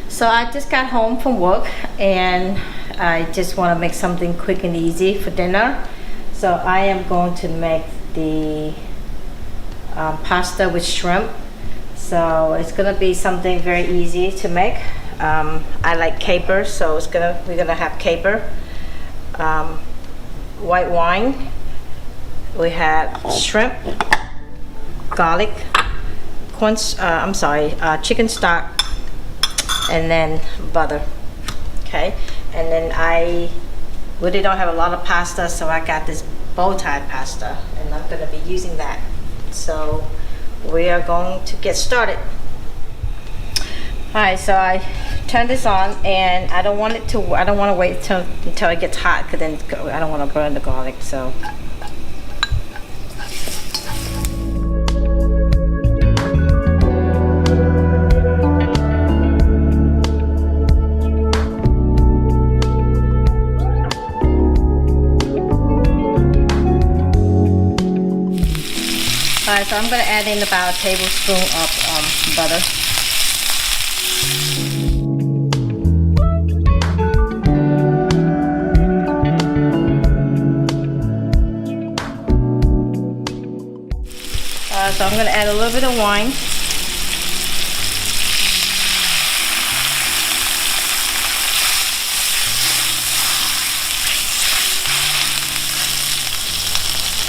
So I just got home from work and I just want to make something quick and easy for dinner. So I am going to make the pasta with shrimp. So it's gonna be something very easy to make. I like capers, so we're gonna have caper, white wine. We have shrimp, garlic, chicken stock, and then butter. Okay, and then I really don't have a lot of pasta, so I got this bow tie pasta, and I'm gonna be using that. So we are going to get started. All right, so I turn this on, and I don't want to wait until it gets hot, because then I don't want to burn the garlic. So alright, so I'm going to add in about a tablespoon of butter. So I'm going to add a little bit of wine.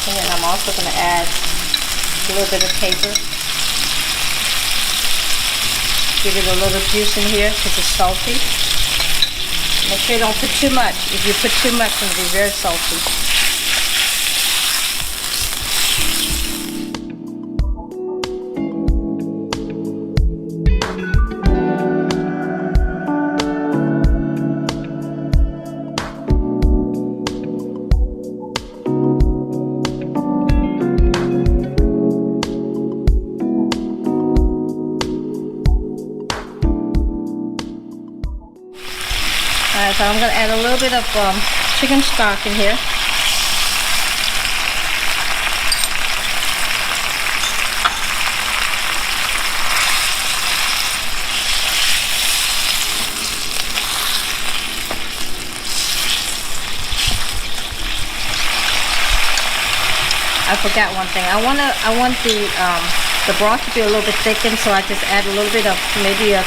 And then I'm also going to add a little bit of caper. Give it a little juice in here because it's salty. Make sure you don't put too much. If you put too much, it'll be very salty. So I'm going to add a little bit of chicken stock in here. I forgot one thing. I want the broth to be a little bit thickened, so I just add a little bit of, maybe a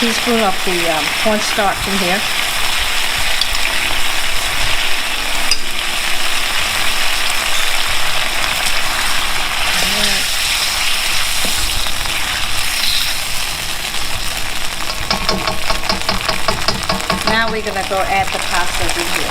teaspoon of the cornstarch in here. Now we're going to go add the pasta in here.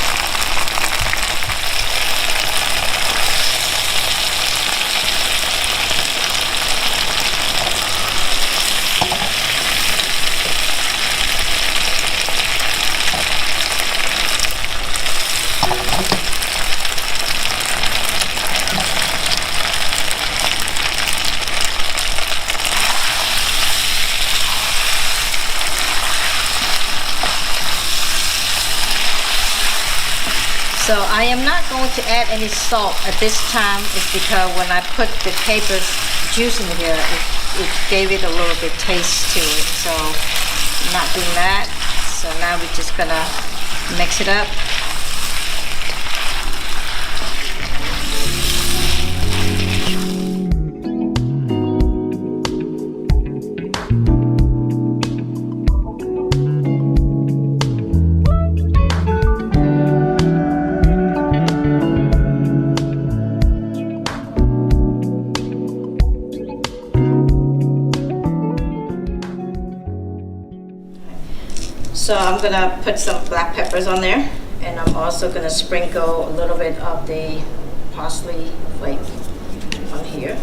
So I am not going to add any salt at this time. It's because when I put the capers juice in here, it gave it a little bit taste to it. So I'm not doing that. So now we're just gonna mix it up. So I'm gonna put some black peppers on there, and I'm also gonna sprinkle a little bit of the parsley flake on here.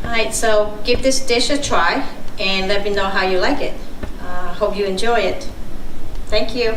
Alright, so give this dish a try and let me know how you like it. Hope you enjoy it. Thank you.